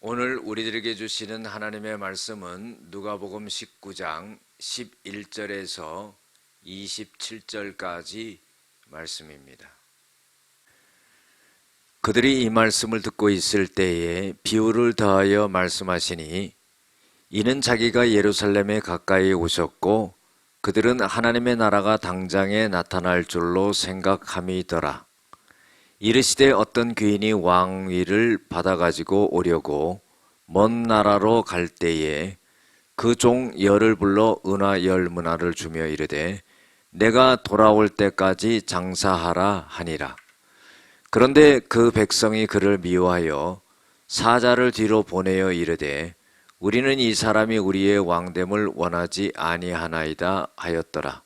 오늘 우리들에게 주시는 하나님의 말씀은 누가복음 19장 11절에서 27절까지 말씀입니다. 그들이 이 말씀을 듣고 있을 때에 비유를 더하여 말씀하시니 이는 자기가 예루살렘에 가까이 오셨고 그들은 하나님의 나라가 당장에 나타날 줄로 생각함이더라. 이르시되 어떤 귀인이 왕위를 받아가지고 오려고 먼 나라로 갈 때에 그 종 열을 불러 은화 열 문화를 주며 이르되 내가 돌아올 때까지 장사하라 하니라. 그런데 그 백성이 그를 미워하여 사자를 뒤로 보내어 이르되 우리는 이 사람이 우리의 왕됨을 원하지 아니하나이다 하였더라.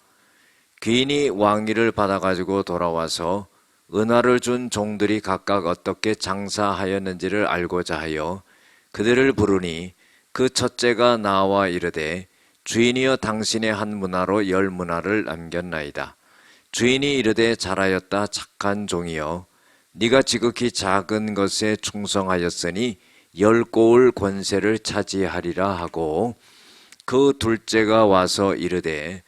귀인이 왕위를 받아가지고 돌아와서 은화를 준 종들이 각각 어떻게 장사하였는지를 알고자 하여 그들을 부르니 그 첫째가 나와 이르되 주인이여 당신의 한 문화로 열 문화를 남겼나이다. 주인이 이르되 잘하였다 착한 종이여 네가 지극히 작은 것에 충성하였으니 열 고을 권세를 차지하리라 하고 그 둘째가 와서 이르되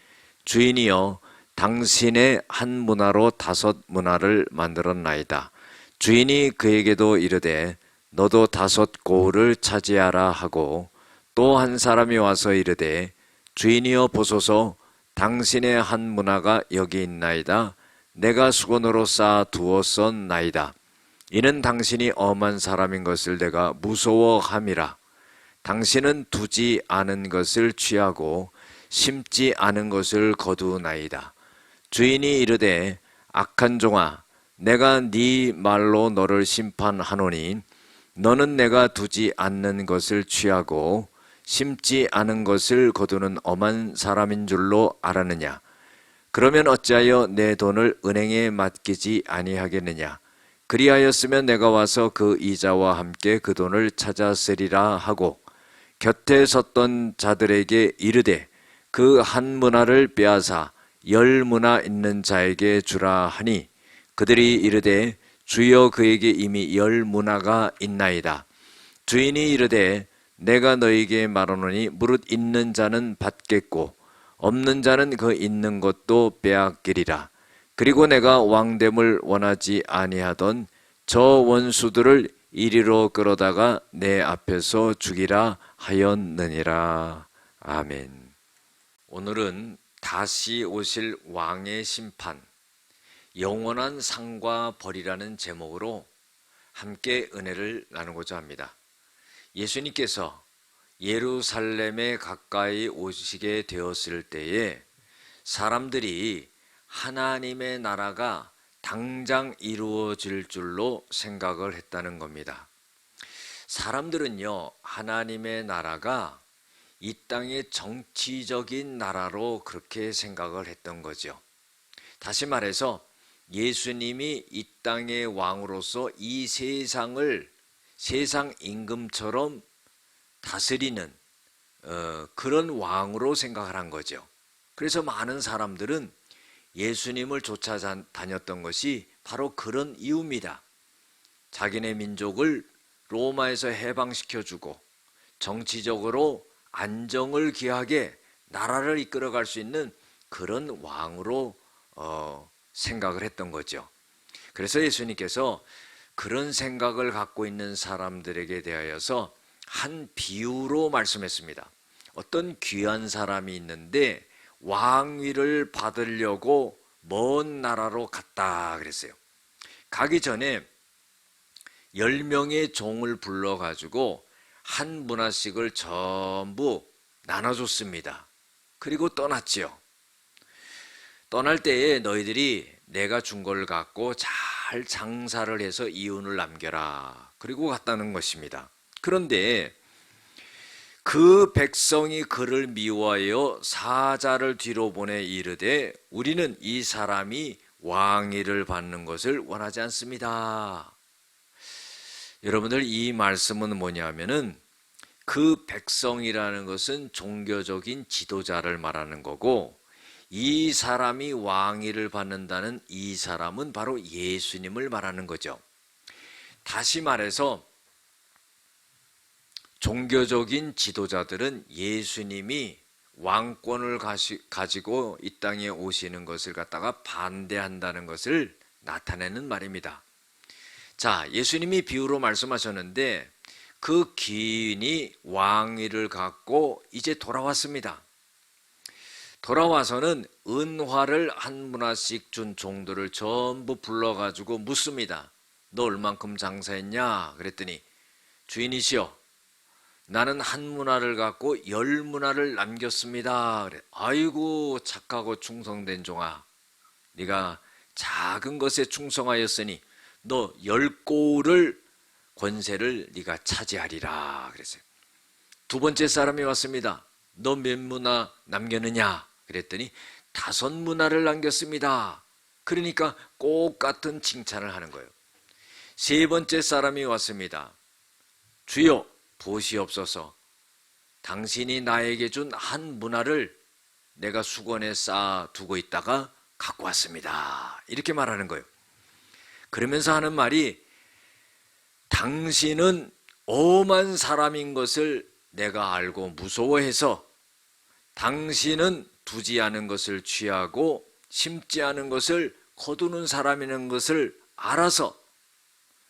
주인이여 당신의 한 문화로 5 문화를 만들었나이다. 주인이 그에게도 이르되 너도 5 고을을 차지하라 하고 또 한 사람이 와서 이르되 주인이여 보소서 당신의 한 문화가 여기 있나이다. 내가 수건으로 쌓아 두었었나이다. 이는 당신이 엄한 사람인 것을 내가 무서워함이라. 당신은 두지 않은 것을 취하고 심지 않은 것을 거두나이다. 주인이 이르되 악한 종아 내가 네 말로 너를 심판하노니 너는 내가 두지 않는 것을 취하고 심지 않은 것을 거두는 엄한 사람인 줄로 알았느냐. 그러면 어찌하여 내 돈을 은행에 맡기지 아니하겠느냐. 그리하였으면 내가 와서 그 이자와 함께 그 돈을 찾았으리라 하고 곁에 섰던 자들에게 이르되 그 한 문화를 빼앗아 10 문화 있는 자에게 주라 하니 그들이 이르되 주여 그에게 이미 10 문화가 있나이다. 주인이 이르되 내가 너에게 말하노니 무릇 있는 자는 받겠고 없는 자는 그 있는 것도 빼앗기리라. 그리고 내가 왕됨을 원하지 아니하던 저 원수들을 이리로 끌어다가 내 앞에서 죽이라 하였느니라. 아멘. 오늘은 다시 오실 왕의 심판, 영원한 상과 벌이라는 제목으로 함께 은혜를 나누고자 합니다. 예수님께서 예루살렘에 가까이 오시게 되었을 때에 사람들이 하나님의 나라가 당장 이루어질 줄로 생각을 했다는 겁니다. 사람들은요, 하나님의 나라가 이 땅의 정치적인 나라로 그렇게 생각을 했던 거죠. 다시 말해서 예수님이 이 땅의 왕으로서 이 세상을 세상 임금처럼 다스리는 그런 왕으로 생각을 한 거죠. 그래서 많은 사람들은 예수님을 쫓아다녔던 것이 바로 그런 이유입니다. 자기네 민족을 로마에서 해방시켜주고 정치적으로 안정을 기하게 나라를 이끌어갈 수 있는 그런 왕으로 생각을 했던 거죠. 그래서 예수님께서 그런 생각을 갖고 있는 사람들에게 대하여서 한 비유로 말씀했습니다. 어떤 귀한 사람이 있는데 왕위를 받으려고 먼 나라로 갔다 그랬어요. 가기 전에 10명의 종을 불러가지고 한 문화씩을 전부 나눠줬습니다. 그리고 떠났지요. 떠날 때에 너희들이 내가 준 걸 갖고 잘 장사를 해서 이윤을 남겨라. 그리고 갔다는 것입니다. 그런데 그 백성이 그를 미워하여 사자를 뒤로 보내 이르되 우리는 이 사람이 왕위를 받는 것을 원하지 않습니다. 여러분들 이 말씀은 뭐냐면은 그 백성이라는 것은 종교적인 지도자를 말하는 거고 이 사람이 왕위를 받는다는 이 사람은 바로 예수님을 말하는 거죠. 다시 말해서 종교적인 지도자들은 예수님이 왕권을 가지고 이 땅에 오시는 것을 갖다가 반대한다는 것을 나타내는 말입니다. 자, 예수님이 비유로 말씀하셨는데 그 귀인이 왕위를 갖고 이제 돌아왔습니다. 돌아와서는 은화를 한 문화씩 준 종들을 전부 불러가지고 묻습니다. 너 얼만큼 장사했냐? 그랬더니 주인이시여, 나는 한 문화를 갖고 10문화를 남겼습니다. 그래. 아이고 착하고 충성된 종아, 네가 작은 것에 충성하였으니 너 10고을 권세를 네가 차지하리라 그랬어요. 두 번째 사람이 왔습니다. 너 몇 문화 남겼느냐? 그랬더니 5문화를 남겼습니다. 그러니까 꼭 같은 칭찬을 하는 거예요. 세 번째 사람이 왔습니다. 주여 보시옵소서, 당신이 나에게 준 한 문화를 내가 수건에 쌓아 두고 있다가 갖고 왔습니다. 이렇게 말하는 거예요. 그러면서 하는 말이, 당신은 엄한 사람인 것을 내가 알고 무서워해서 당신은 두지 않은 것을 취하고 심지 않은 것을 거두는 사람이라는 것을 알아서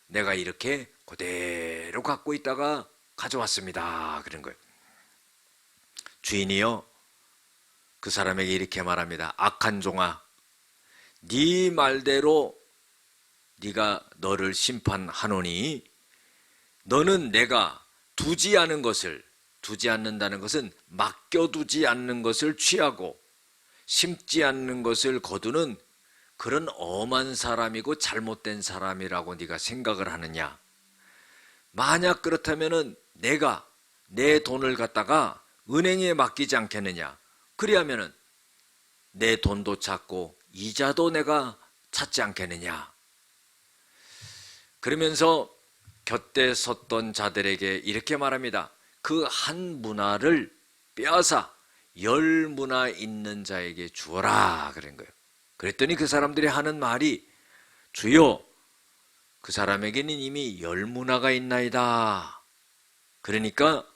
내가 이렇게 그대로 갖고 있다가 가져왔습니다. 그런 거예요. 주인이요, 그 사람에게 이렇게 말합니다. 악한 종아, 네 말대로 네가 너를 심판하노니 너는 내가 두지 않은 것을, 두지 않는다는 것은 맡겨두지 않는 것을 취하고 심지 않는 것을 거두는 그런 엄한 사람이고 잘못된 사람이라고 네가 생각을 하느냐? 만약 그렇다면은 내가 내 돈을 갖다가 은행에 맡기지 않겠느냐? 그리하면은 내 돈도 찾고 이자도 내가 찾지 않겠느냐? 그러면서 곁에 섰던 자들에게 이렇게 말합니다. 그 한 문화를 빼앗아 10문화 있는 자에게 주어라 그런 거예요. 그랬더니 그 사람들이 하는 말이, 주여, 그 사람에게는 이미 10문화가 있나이다. 그러니까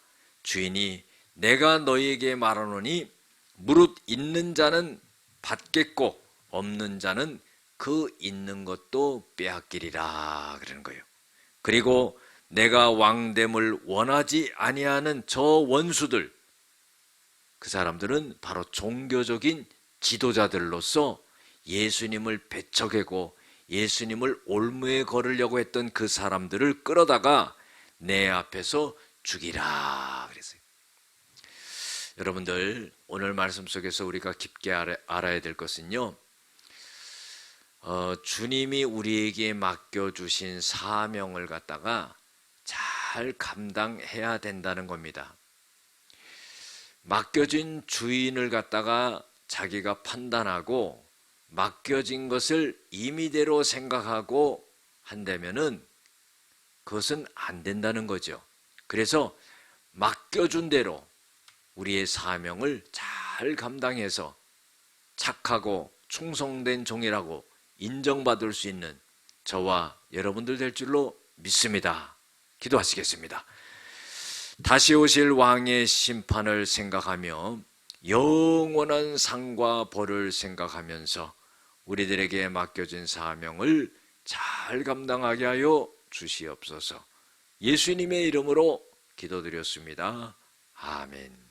주인이, 내가 너희에게 말하노니 무릇 있는 자는 받겠고 없는 자는 그 있는 것도 빼앗기리라 그러는 거예요. 그리고 내가 왕됨을 원하지 아니하는 저 원수들, 그 사람들은 바로 종교적인 지도자들로서 예수님을 배척하고 예수님을 올무에 걸으려고 했던 그 사람들을 끌어다가 내 앞에서 죽이라 그랬어요. 여러분들, 오늘 말씀 속에서 우리가 깊게 알아야 될 것은요, 주님이 우리에게 맡겨주신 사명을 갖다가 잘 감당해야 된다는 겁니다. 맡겨진 주인을 갖다가 자기가 판단하고 맡겨진 것을 임의대로 생각하고 한다면은 그것은 안 된다는 거죠. 그래서 맡겨준 대로 우리의 사명을 잘 감당해서 착하고 충성된 종이라고 인정받을 수 있는 저와 여러분들 될 줄로 믿습니다. 기도하시겠습니다. 다시 오실 왕의 심판을 생각하며 영원한 상과 벌을 생각하면서 우리들에게 맡겨진 사명을 잘 감당하게 하여 주시옵소서. 예수님의 이름으로 기도드렸습니다. 아멘.